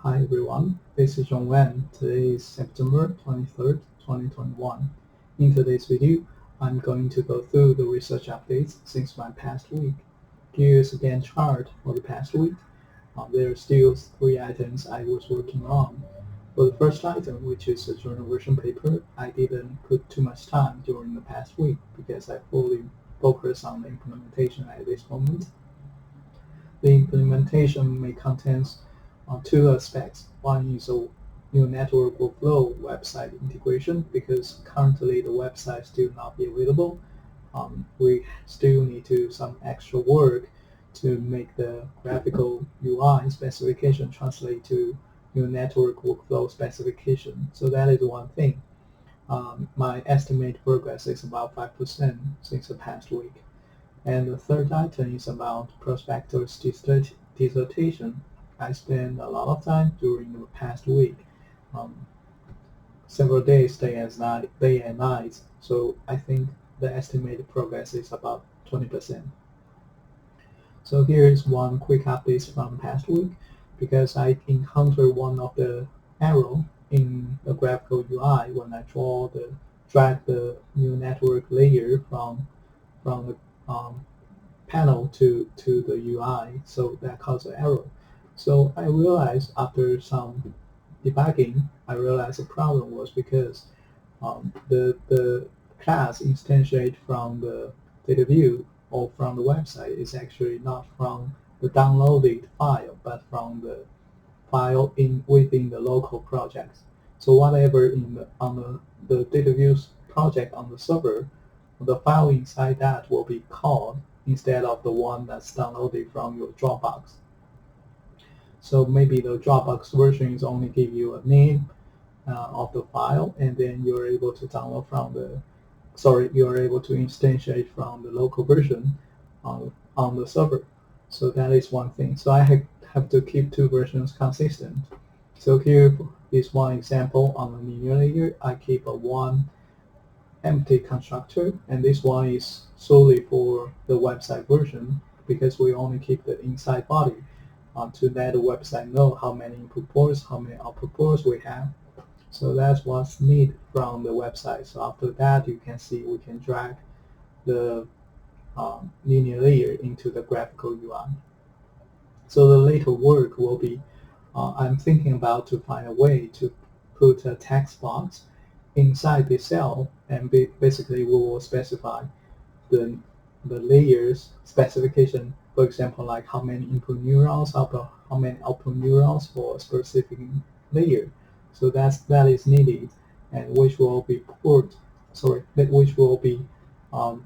Hi everyone, this is John Wen. Today is September 23rd, 2021. In today's video, I'm going to go through the research updates since my past week. Here's a Gantt chart for the past week. There are still three items I was working on. For the first item, which is a journal version paper, I didn't put too much time during the past week because I fully focused on the implementation at this moment. The implementation may contain two aspects. One is a new network workflow website integration because currently the website still not be available. We still need to some extra work to make the graphical UI specification translate to new network workflow specification. So that is one thing. My estimate progress is about 5% since the past week. And the third item is about prospector's dissertation. I spent a lot of time during the past week, um, several days, day and night. So I think the estimated progress is about 20%. So here is one quick update from past week because I encountered one of the error in the graphical UI when I drag the new network layer from the panel to the UI, so that caused an error. So I realized after some debugging, I realized the problem was because the class instantiate from the data view or from the website is actually not from the downloaded file, but from the file within the local projects. So whatever on the data views project on the server, the file inside that will be called instead of the one that's downloaded from your Dropbox. So maybe the Dropbox version is only give you a name of the file, and then you're able to download from you're able to instantiate from the local version on the server. So that is one thing. So I have to keep two versions consistent. So here is one example on the linear layer. I keep a one empty constructor, and this one is solely for the website version because we only keep the inside body to let the website know how many input ports, how many output ports we have. So that's what's needed from the website. So after that, you can see we can drag the linear layer into the graphical UI. So the later work will be, I'm thinking about to find a way to put a text box inside the cell, and basically we will specify the layers specification. For example, like how many input neurons, how many output neurons for a specific layer. So that is needed, and which will be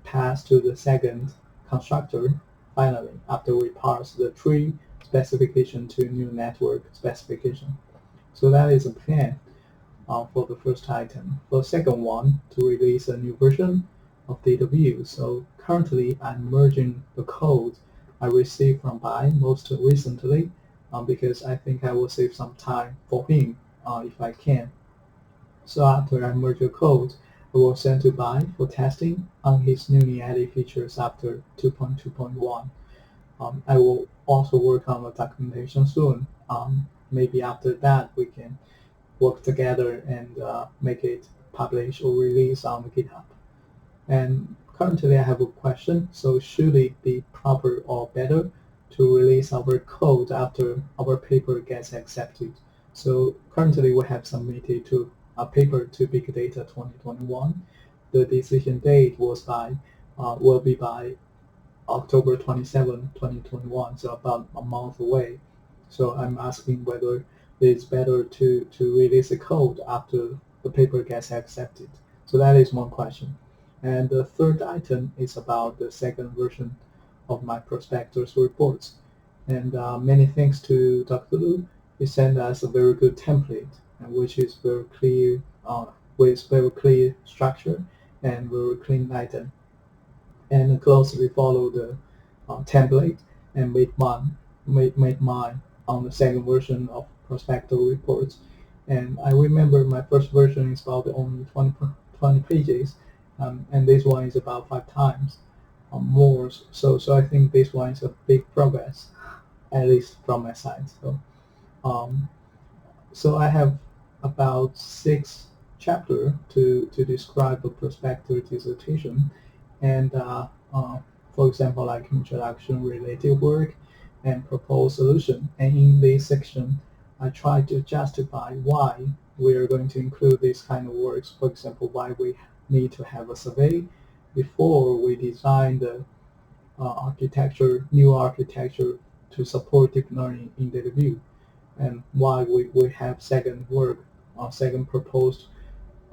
passed to the second constructor finally after we parse the tree specification to new network specification. So that is a plan for the first item. For the second one, to release a new version of data view. So currently I'm merging the code I received from Bai most recently because I think I will save some time for him if I can. So after I merge the code, I will send to Bai for testing on his newly added features after 2.2.1. I will also work on the documentation soon. Maybe after that we can work together and make it publish or release on the GitHub. And currently I have a question. So should it be proper or better to release our code after our paper gets accepted? So currently we have submitted to a paper to Big Data 2021. The decision date will be by October 27, 2021, so about a month away. So I'm asking whether it's better to release the code after the paper gets accepted. So that is one question. And the third item is about the second version of my prospectus reports. And many thanks to Dr. Lu, he sent us a very good template, which is very clear, with very clear structure and very clean item, and closely follow the template and made mine on the second version of prospector reports. And I remember my first version is about only 20 pages, and this one is about 5 times more. So I think this one is a big progress, at least from my side. So So I have about 6 chapters to describe a prospective dissertation, and for example, like introduction, related work, and proposed solution. And in this section, I try to justify why we are going to include this kind of works. For example, why we need to have a survey before we design the new architecture to support deep learning in data view, and why we have second proposed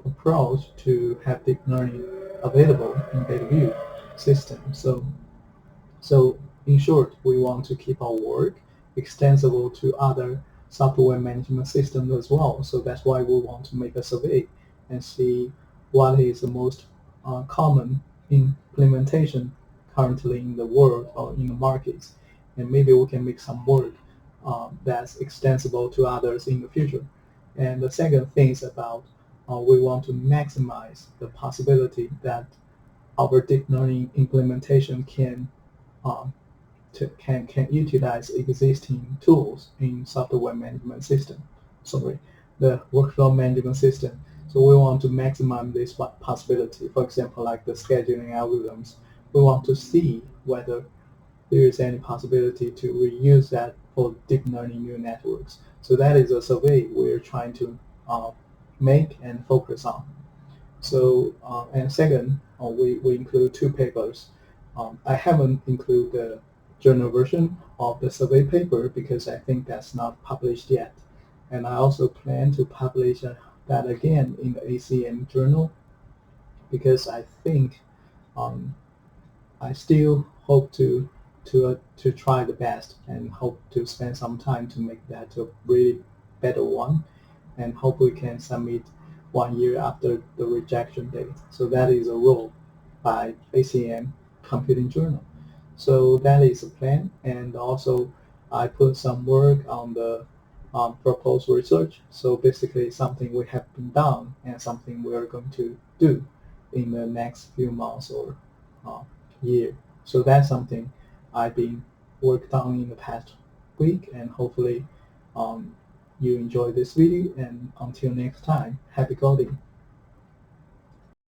approach to have deep learning available in data view system. So in short, we want to keep our work extensible to other software management systems as well. So that's why we want to make a survey and see what is the most common implementation currently in the world or in the markets, and maybe we can make some work that's extensible to others in the future. And the second thing is about we want to maximize the possibility that our deep learning implementation um, can utilize existing tools in software management system. Sorry, the workflow management system. So we want to maximize this possibility. For example, like the scheduling algorithms, we want to see whether there is any possibility to reuse that for deep learning neural networks. So that is a survey we're trying to make and focus on. So and second, we include 2 papers. I haven't included the journal version of the survey paper because I think that's not published yet. And I also plan to publish that again in the ACM journal because I think um, I still hope to try the best and hope to spend some time to make that a really better one, and hope we can submit 1 year after the rejection date. So that is a rule by ACM Computing Journal. So that is the plan, and also I put some work on the proposed research. So basically something we have been done and something we are going to do in the next few months or year. So that's something I've been worked on in the past week, and hopefully you enjoy this video, and until next time, happy coding.